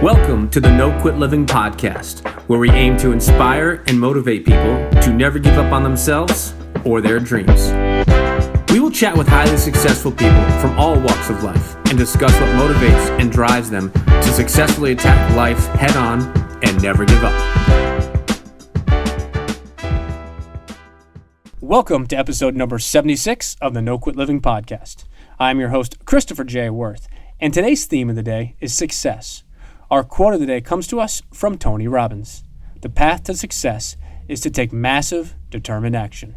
Welcome to the No Quit Living podcast, where we aim to inspire and motivate people to never give up on themselves or their dreams. We will chat with highly successful people from all walks of life and discuss what motivates and drives them to successfully attack life head on and never give up. Welcome to episode number 76 of the No Quit Living podcast. I'm your host, Christopher J. Worth, and today's theme of the day is success. Our quote of the day comes to us from Tony Robbins. The path to success is to take massive, determined action.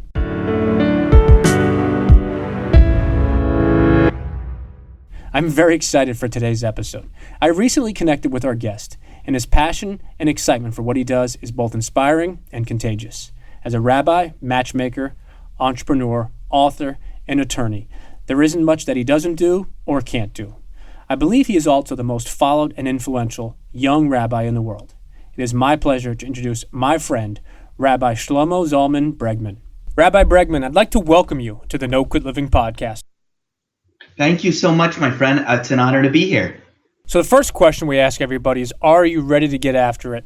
I'm very excited for today's episode. I recently connected with our guest, and his passion and excitement for what he does is both inspiring and contagious. As a rabbi, matchmaker, entrepreneur, author, and attorney, there isn't much that he doesn't do or can't do. I believe he is also the most followed and influential young rabbi in the world. It is my pleasure to introduce my friend, Rabbi Shlomo Zalman Bregman. Rabbi Bregman, I'd like to welcome you to the No Quit Living podcast. Thank you so much, my friend. It's an honor to be here. So the first question we ask everybody is, are you ready to get after it?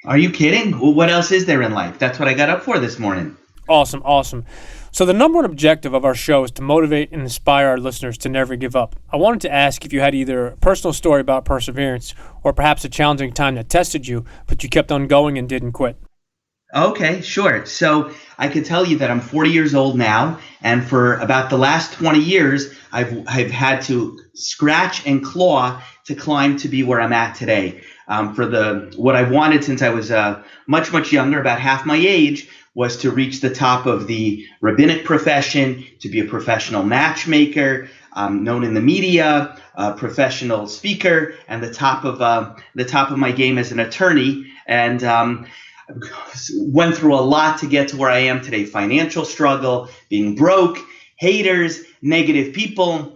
Are you kidding? Well, what else is there in life? That's what I got up for this morning. Awesome. So the number one objective of our show is to motivate and inspire our listeners to never give up. I wanted to ask if you had either a personal story about perseverance or perhaps a challenging time that tested you, but you kept on going and didn't quit. Okay, sure. So I can tell you that I'm 40 years old now, and for about the last 20 years, I've had to scratch and claw to climb to be where I'm at today. What I wanted since I was much younger, about half my age, was to reach the top of the rabbinic profession, to be a professional matchmaker, known in the media, a professional speaker, and the top of my game as an attorney. And went through a lot to get to where I am today. Financial struggle, being broke, haters, negative people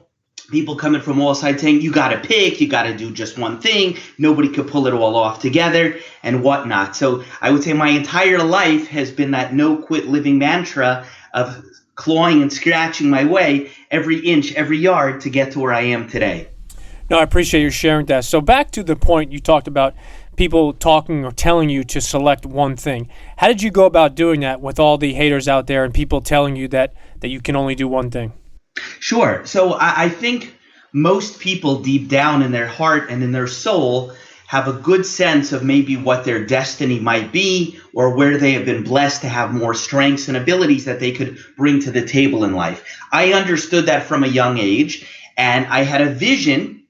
coming from all sides saying, you got to pick, you got to do just one thing. Nobody could pull it all off together and whatnot. So I would say my entire life has been that no quit living mantra of clawing and scratching my way every inch, every yard to get to where I am today. No, I appreciate you sharing that. So back to the point you talked about people talking or telling you to select one thing. How did you go about doing that with all the haters out there and people telling you that you can only do one thing? Sure. So I think most people deep down in their heart and in their soul have a good sense of maybe what their destiny might be or where they have been blessed to have more strengths and abilities that they could bring to the table in life. I understood that from a young age, and I had a vision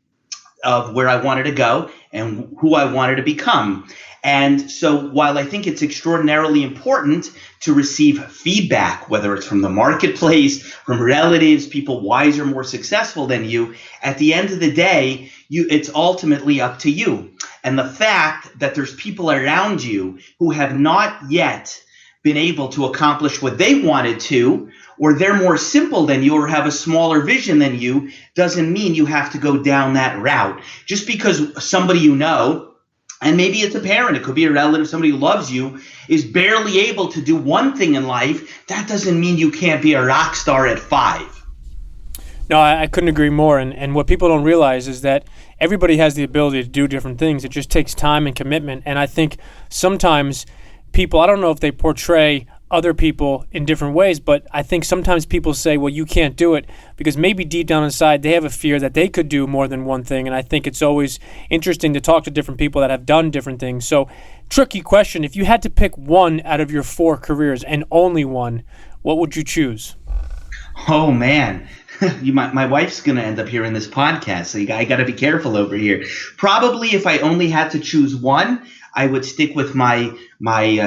of where I wanted to go and who I wanted to become. And so while I think it's extraordinarily important to receive feedback, whether it's from the marketplace, from relatives, people wiser, more successful than you, at the end of the day, it's ultimately up to you. And the fact that there's people around you who have not yet been able to accomplish what they wanted to, or they're more simple than you or have a smaller vision than you, doesn't mean you have to go down that route. Just because somebody you know, and maybe it's a parent, it could be a relative, somebody who loves you, is barely able to do one thing in life, that doesn't mean you can't be a rock star at 5. No, I couldn't agree more. And what people don't realize is that everybody has the ability to do different things. It just takes time and commitment. And I think sometimes people, I don't know if they portray other people in different ways, but I think sometimes people say, well, you can't do it because maybe deep down inside they have a fear that they could do more than one thing. And I think it's always interesting to talk to different people that have done different things. So, tricky question. If you had to pick one out of your 4 careers and only one, what would you choose? Oh, man. My wife's going to end up hearing this podcast, so I got to be careful over here. Probably if I only had to choose one, I would stick with my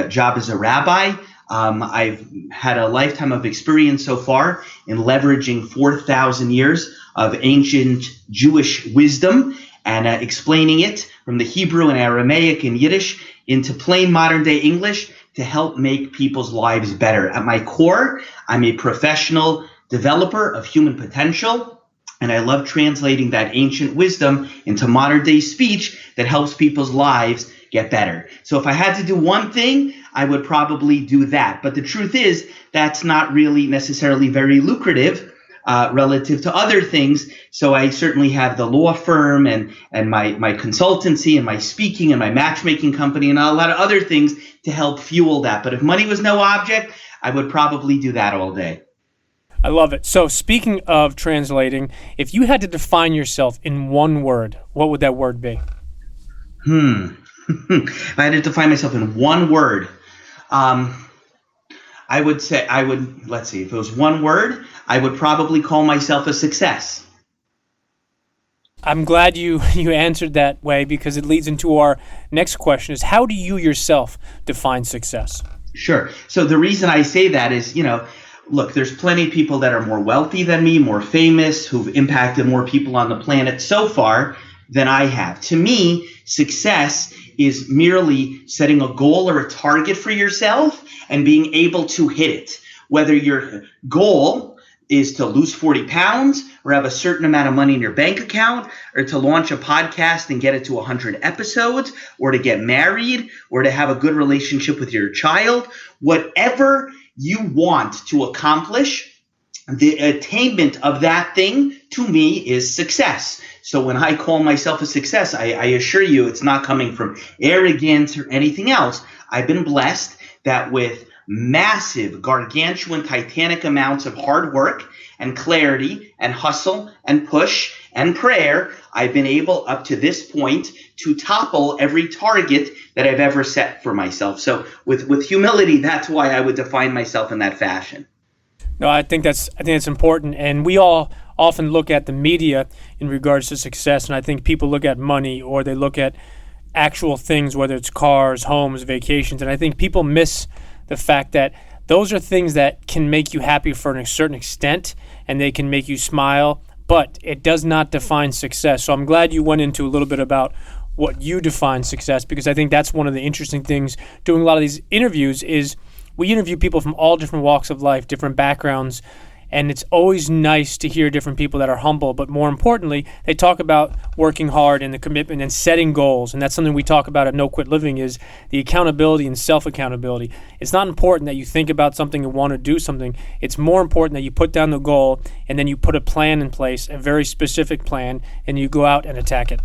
job as a rabbi. I've had a lifetime of experience so far in leveraging 4,000 years of ancient Jewish wisdom and explaining it from the Hebrew and Aramaic and Yiddish into plain modern day English to help make people's lives better. At my core, I'm a professional developer of human potential, and I love translating that ancient wisdom into modern day speech that helps people's lives get better. So if I had to do one thing, I would probably do that. But the truth is, that's not really necessarily very lucrative. relative to other things. So I certainly have the law firm and my consultancy and my speaking and my matchmaking company and a lot of other things to help fuel that. But if money was no object, I would probably do that all day. I love it. So speaking of translating, if you had to define yourself in one word, what would that word be? If I had to define myself in one word, let's see, if it was one word, I would probably call myself a success. I'm glad you answered that way, because it leads into our next question is, how do you yourself define success? Sure. So the reason I say that is, look, there's plenty of people that are more wealthy than me, more famous, who've impacted more people on the planet so far than I have. To me, success is merely setting a goal or a target for yourself and being able to hit it. Whether your goal is to lose 40 pounds or have a certain amount of money in your bank account, or to launch a podcast and get it to 100 episodes, or to get married, or to have a good relationship with your child, whatever you want to accomplish, the attainment of that thing to me is success. So when I call myself a success, I assure you it's not coming from arrogance or anything else. I've been blessed that with massive, gargantuan, titanic amounts of hard work and clarity and hustle and push and prayer, I've been able up to this point to topple every target that I've ever set for myself. So with humility, that's why I would define myself in that fashion. No, I think that's important, and we all often look at the media in regards to success, and I think people look at money, or they look at actual things, whether it's cars, homes, vacations, and I think people miss the fact that those are things that can make you happy for a certain extent, and they can make you smile, but it does not define success. So I'm glad you went into a little bit about what you define success, because I think that's one of the interesting things doing a lot of these interviews is we interview people from all different walks of life, different backgrounds, and it's always nice to hear different people that are humble, but more importantly, they talk about working hard and the commitment and setting goals, and that's something we talk about at No Quit Living is the accountability and self-accountability. It's not important that you think about something and want to do something. It's more important that you put down the goal and then you put a plan in place, a very specific plan, and you go out and attack it.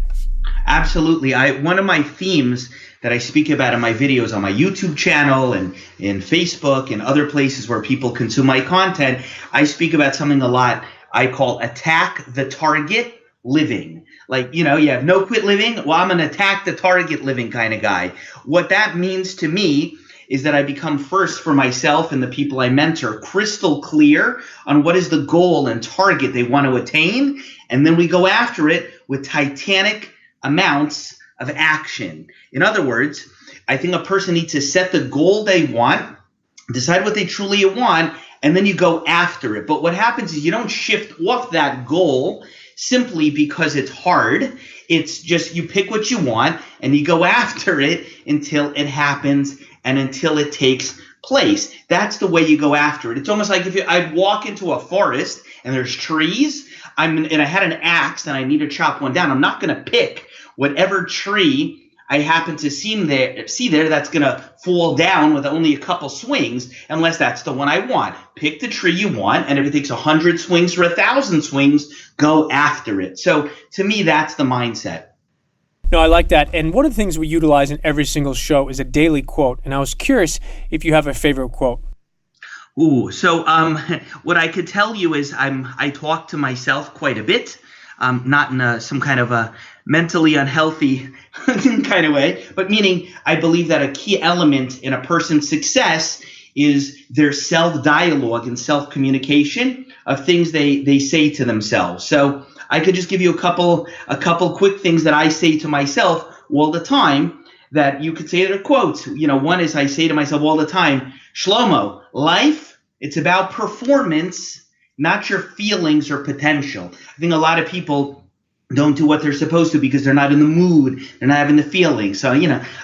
Absolutely. One of my themes that I speak about in my videos on my YouTube channel and in Facebook and other places where people consume my content, I speak about something a lot I call attack the target living. Like, you have no quit living. Well, I'm an attack the target living kind of guy. What that means to me is that I become first for myself and the people I mentor crystal clear on what is the goal and target they want to attain. And then we go after it with titanic amounts of action. In other words, I think a person needs to set the goal they want, decide what they truly want, and then you go after it. But what happens is you don't shift off that goal simply because it's hard. It's just you pick what you want and you go after it until it happens and until it takes place. That's the way you go after it. It's almost like if I walk into a forest and there's trees, and I had an axe and I need to chop one down. I'm not going to pick whatever tree I happen to see there that's going to fall down with only a couple swings, unless that's the one I want. Pick the tree you want, and if it takes 100 swings or 1,000 swings, go after it. So to me, that's the mindset. No, I like that. And one of the things we utilize in every single show is a daily quote. And I was curious if you have a favorite quote. So what I could tell you is I talk to myself quite a bit, not in some kind of a mentally unhealthy kind of way, but meaning I believe that a key element in a person's success is their self-dialogue and self-communication of things they say to themselves. So I could just give you a couple quick things that I say to myself all the time that you could say that are quotes. One is I say to myself all the time, Shlomo, life, it's about performance, not your feelings or potential. I think a lot of people don't do what they're supposed to because they're not in the mood, they're not having the feelings. So,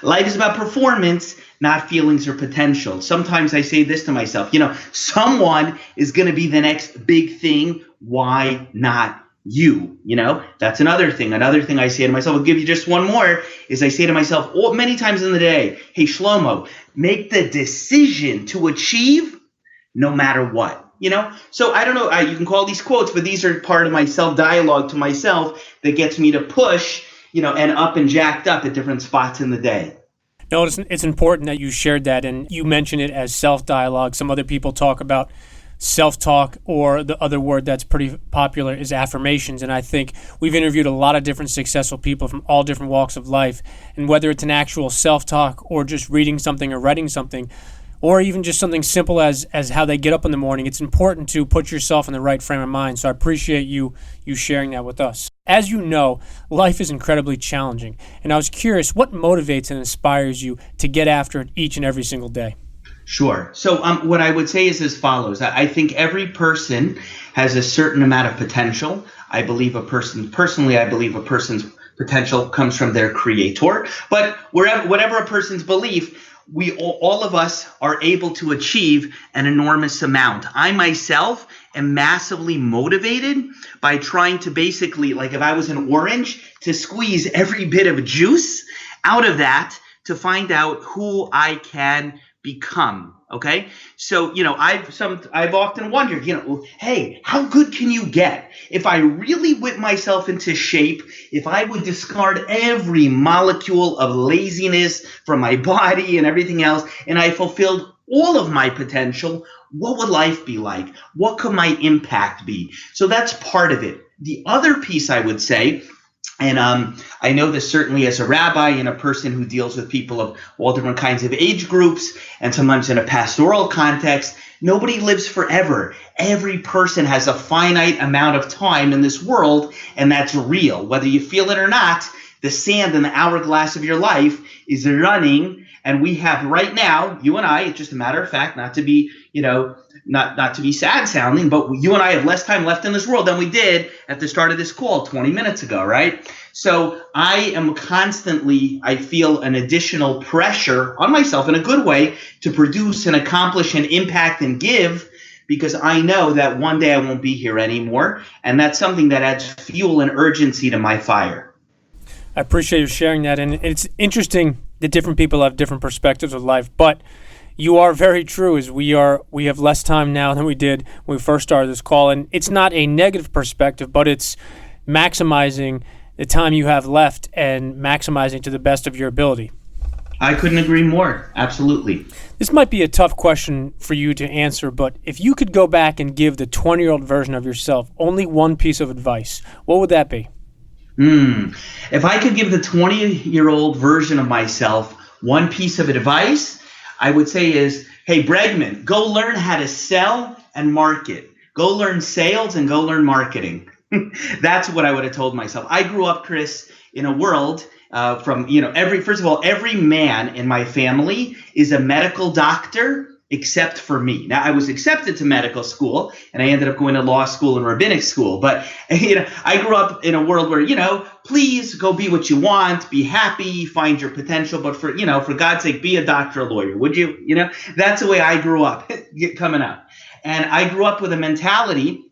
life is about performance, not feelings or potential. Sometimes I say this to myself, someone is going to be the next big thing. Why not you? That's another thing. Another thing I say to myself, I'll give you just one more, is I say to myself many times in the day, hey, Shlomo, make the decision to achieve no matter what. So I don't know, you can call these quotes, but these are part of my self-dialogue to myself that gets me to push, and up and jacked up at different spots in the day. No, it's important that you shared that, and you mention it as self-dialogue. Some other people talk about self-talk, or the other word that's pretty popular is affirmations. And I think we've interviewed a lot of different successful people from all different walks of life. And whether it's an actual self-talk or just reading something or writing something, or even just something simple as how they get up in the morning, it's important to put yourself in the right frame of mind. So I appreciate you sharing that with us. As you know, life is incredibly challenging. And I was curious, what motivates and inspires you to get after it each and every single day? Sure. So what I would say is as follows. I think every person has a certain amount of potential. I believe a person's potential comes from their creator. But whatever a person's belief, we all of us are able to achieve an enormous amount. I myself am massively motivated by trying to basically, like if I was an orange, to squeeze every bit of juice out of that to find out who I can become. Okay. So, I've often wondered, hey, how good can you get if I really whip myself into shape, if I would discard every molecule of laziness from my body and everything else, and I fulfilled all of my potential, what would life be like? What could my impact be? So that's part of it. The other piece I would say, and I know this certainly as a rabbi and a person who deals with people of all different kinds of age groups, and sometimes in a pastoral context, nobody lives forever. Every person has a finite amount of time in this world, and that's real. Whether you feel it or not, the sand in the hourglass of your life is running, and we have right now, you and I, it's just a matter of fact, not to be, not to be sad sounding, but you and I have less time left in this world than we did at the start of this call 20 minutes ago, right? So I am constantly, I feel an additional pressure on myself in a good way to produce and accomplish and impact and give, because I know that one day I won't be here anymore. And that's something that adds fuel and urgency to my fire. I appreciate you sharing that. And it's interesting that different people have different perspectives of life, but you are very true, as we have less time now than we did when we first started this call. And it's not a negative perspective, but it's maximizing the time you have left and maximizing to the best of your ability. I couldn't agree more. Absolutely. This might be a tough question for you to answer, but if you could go back and give the 20-year-old version of yourself only one piece of advice, what would that be? If I could give the 20-year-old version of myself one piece of advice, I would say is, hey, Bregman, go learn how to sell and market. Go learn sales and go learn marketing. That's what I would have told myself. I grew up, Chris, in a world every man in my family is a medical doctor except for me. Now, I was accepted to medical school, and I ended up going to law school and rabbinic school. But, I grew up in a world where, please go be what you want, be happy, find your potential. But for God's sake, be a doctor, a lawyer, would you? That's the way I grew up coming up. And I grew up with a mentality,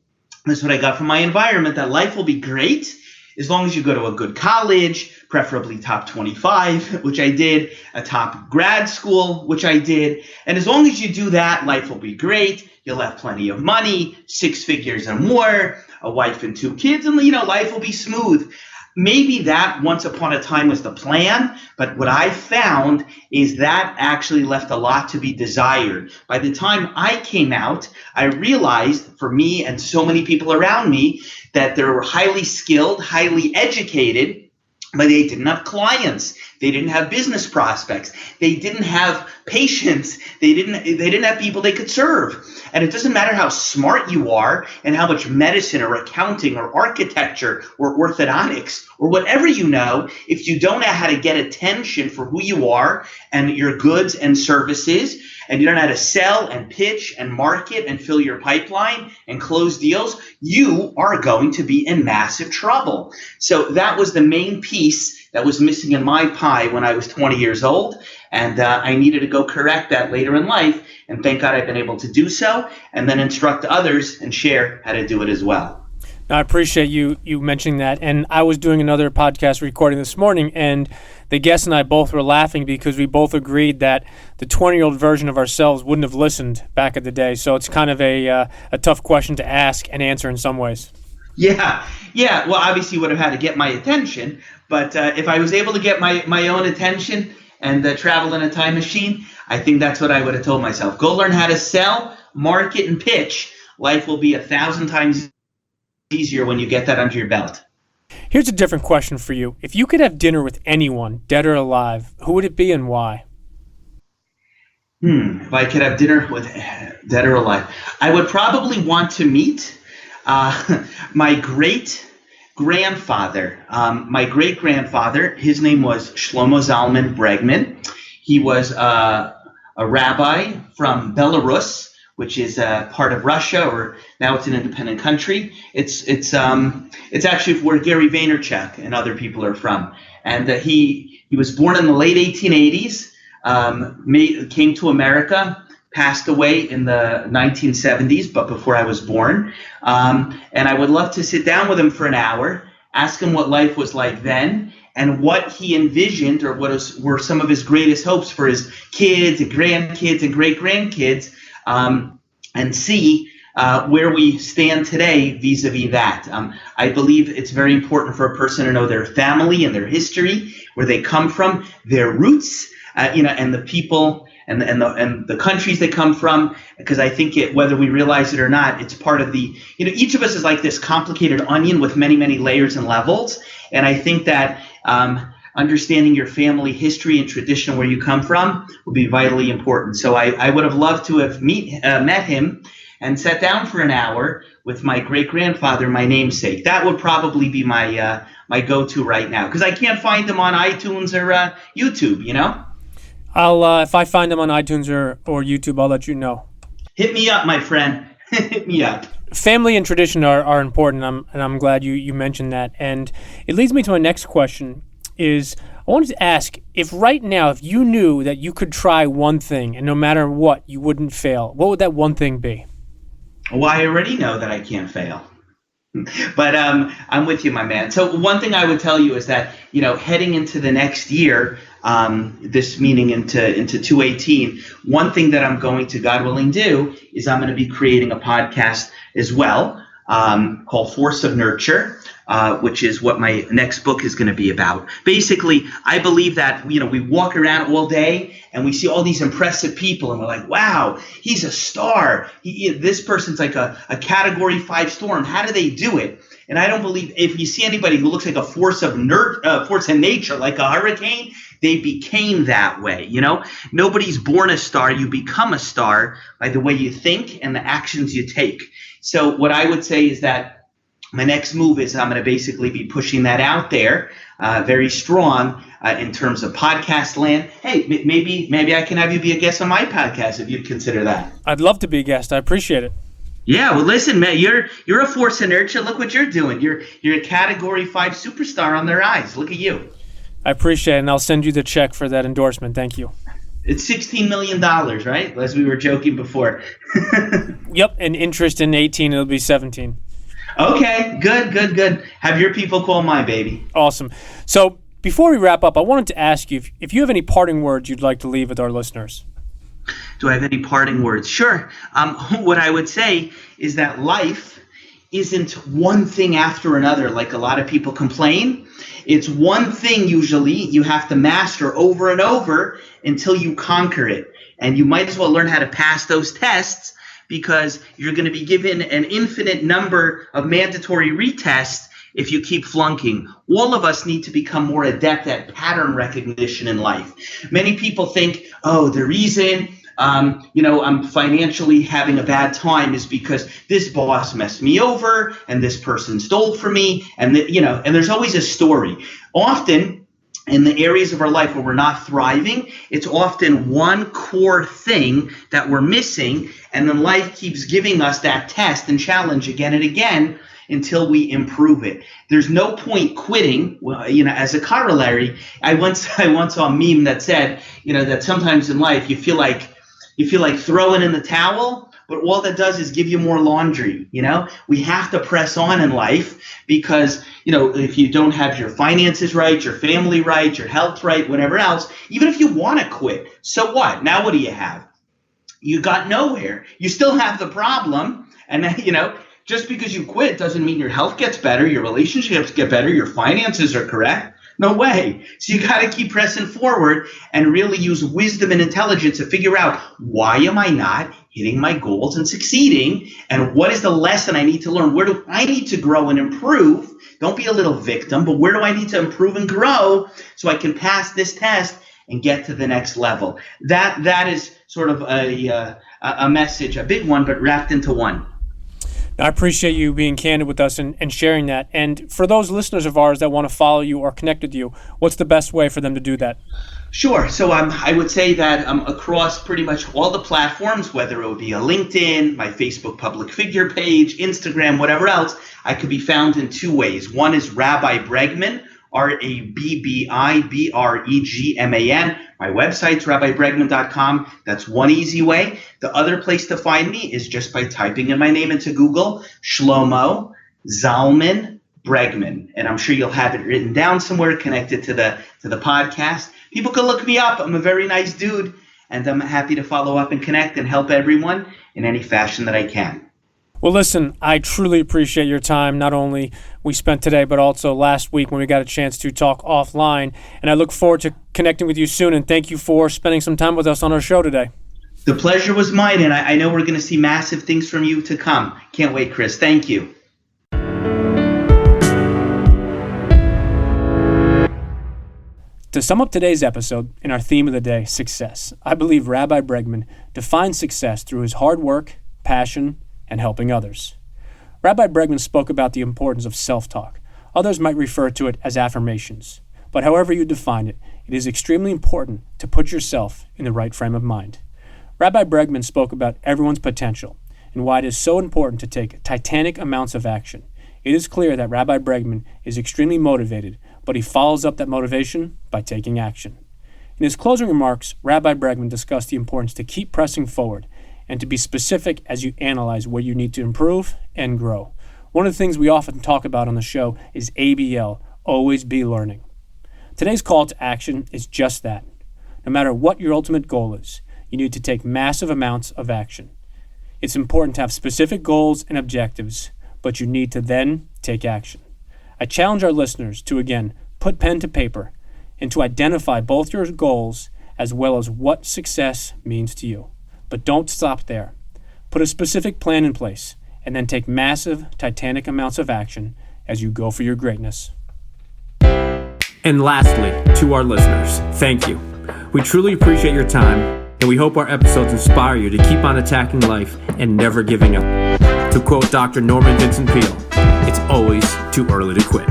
that's what I got from my environment, that life will be great as long as you go to a good college, preferably top 25, which I did, a top grad school, which I did. And as long as you do that, life will be great. You'll have plenty of money, 6 figures or more, a wife and 2 kids, and life will be smooth. Maybe that once upon a time was the plan, but what I found is that actually left a lot to be desired. By the time I came out, I realized, for me and so many people around me, that they were highly skilled, highly educated, but they didn't have clients. They didn't have business prospects. They didn't have patients. They didn't have people they could serve. And it doesn't matter how smart you are and how much medicine or accounting or architecture or orthodontics or whatever you know, if you don't know how to get attention for who you are and your goods and services, and you don't know how to sell and pitch and market and fill your pipeline and close deals, you are going to be in massive trouble. So that was the main piece that was missing in my pie when I was 20 years old. And I needed to go correct that later in life. And thank God I've been able to do so, and then instruct others and share how to do it as well. I appreciate you mentioning that. And I was doing another podcast recording this morning, and the guest and I both were laughing because we both agreed that the 20-year-old version of ourselves wouldn't have listened back in the day. So it's kind of a tough question to ask and answer in some ways. Yeah. Well, obviously you would have had to get my attention, but if I was able to get my own attention and travel in a time machine, I think that's what I would have told myself. Go learn how to sell, market, and pitch. Life will be 1,000 times easier when you get that under your belt. Here's a different question for you. If you could have dinner with anyone, dead or alive, who would it be and why? If I could have dinner with dead or alive, I would probably want to meet my great-grandfather. My great-grandfather, his name was Shlomo Zalman Bregman. He was a rabbi from Belarus, which is part of Russia, or now it's an independent country. It's actually where Gary Vaynerchuk and other people are from. And he was born in the late 1880s, came to America, passed away in the 1970s, but before I was born. And I would love to sit down with him for an hour, ask him what life was like then, and what he envisioned, or were some of his greatest hopes for his kids and grandkids and great-grandkids, and see where we stand today vis-a-vis that. I believe it's very important for a person to know their family and their history, where they come from, their roots, and the people and the countries they come from, because I think whether we realize it or not, it's part of the, each of us is like this complicated onion with many, many layers and levels. And I think that understanding your family history and tradition where you come from will be vitally important. So I would have loved to have met him and sat down for an hour with my great-grandfather, my namesake. That would probably be my go-to right now, because I can't find him on iTunes or YouTube, I'll if I find him on iTunes or YouTube, I'll let you know. Hit me up, my friend. Hit me up. Family and tradition are important, and I'm glad you mentioned that. And it leads me to my next question. I wanted to ask, if you knew that you could try one thing and no matter what, you wouldn't fail, what would that one thing be? Well, I already know that I can't fail. But I'm with you, my man. So one thing I would tell you is that, heading into the next year, this meaning into 2018, one thing that I'm going to, God willing, do is I'm going to be creating a podcast as well called Force of Nurture, which is what my next book is going to be about. Basically, I believe that, we walk around all day and we see all these impressive people and we're like, wow, he's a star. This person's like a Category 5 storm. How do they do it? And I don't believe if you see anybody who looks like a force in nature, like a hurricane, they became that way. Nobody's born a star. You become a star by the way you think and the actions you take. So what I would say is that my next move is I'm going to basically be pushing that out there very strong in terms of podcast land. Hey, maybe I can have you be a guest on my podcast if you'd consider that. I'd love to be a guest. I appreciate it. Yeah, well, listen, man, you're a force of nurture. Look what you're doing. You're a Category 5 superstar on their eyes. Look at you. I appreciate it, and I'll send you the check for that endorsement. Thank you. It's $16 million, right? As we were joking before. Yep, and interest in 18, it'll be 17. Okay, good. Have your people call my baby. Awesome. So before we wrap up, I wanted to ask you if you have any parting words you'd like to leave with our listeners. Do I have any parting words? Sure. What I would say is that life isn't one thing after another like a lot of people complain. It's one thing usually you have to master over and over until you conquer it. And you might as well learn how to pass those tests, because you're going to be given an infinite number of mandatory retests if you keep flunking. All of us need to become more adept at pattern recognition in life. Many people think, the reason I'm financially having a bad time is because this boss messed me over and this person stole from me, and and there's always a story. Often in the areas of our life where we're not thriving, it's often one core thing that we're missing, and then life keeps giving us that test and challenge again and again until we improve it. There's no point quitting. Well, as a corollary, I once saw a meme that said, that sometimes in life you feel like throwing in the towel, but all that does is give you more laundry. We have to press on in life because, if you don't have your finances right, your family right, your health right, whatever else, even if you want to quit, so what? Now what do you have? You got nowhere. You still have the problem. And just because you quit doesn't mean your health gets better, your relationships get better, your finances are correct. No way. So you got to keep pressing forward and really use wisdom and intelligence to figure out, why am I not hitting my goals and succeeding? And what is the lesson I need to learn? Where do I need to grow and improve? Don't be a little victim, but where do I need to improve and grow so I can pass this test and get to the next level? That is sort of a message, a big one, but wrapped into one. I appreciate you being candid with us and sharing that. And for those listeners of ours that want to follow you or connect with you, what's the best way for them to do that? Sure. So I would say that across pretty much all the platforms, whether it would be a LinkedIn, my Facebook public figure page, Instagram, whatever else, I could be found in two ways. One is Rabbi Bregman, RABBIBREGMAN. My website's rabbibregman.com. That's one easy way. The other place to find me is just by typing in my name into Google, Shlomo Zalman Bregman. And I'm sure you'll have it written down somewhere connected to the podcast. People can look me up. I'm a very nice dude, and I'm happy to follow up and connect and help everyone in any fashion that I can. Well, listen, I truly appreciate your time, not only we spent today, but also last week when we got a chance to talk offline. And I look forward to connecting with you soon. And thank you for spending some time with us on our show today. The pleasure was mine, and I know we're going to see massive things from you to come. Can't wait, Chris. Thank you. To sum up today's episode and our theme of the day, success, I believe Rabbi Bregman defines success through his hard work, passion, and helping others. Rabbi Bregman spoke about the importance of self-talk. Others might refer to it as affirmations. But however you define it, it is extremely important to put yourself in the right frame of mind. Rabbi Bregman spoke about everyone's potential and why it is so important to take titanic amounts of action. It is clear that Rabbi Bregman is extremely motivated, but he follows up that motivation by taking action. In his closing remarks, Rabbi Bregman discussed the importance to keep pressing forward and to be specific as you analyze where you need to improve and grow. One of the things we often talk about on the show is ABL, always be learning. Today's call to action is just that. No matter what your ultimate goal is, you need to take massive amounts of action. It's important to have specific goals and objectives, but you need to then take action. I challenge our listeners to, again, put pen to paper and to identify both your goals as well as what success means to you. But don't stop there. Put a specific plan in place and then take massive, titanic amounts of action as you go for your greatness. And lastly, to our listeners, thank you. We truly appreciate your time, and we hope our episodes inspire you to keep on attacking life and never giving up. To quote Dr. Norman Vincent Peale, it's always too early to quit.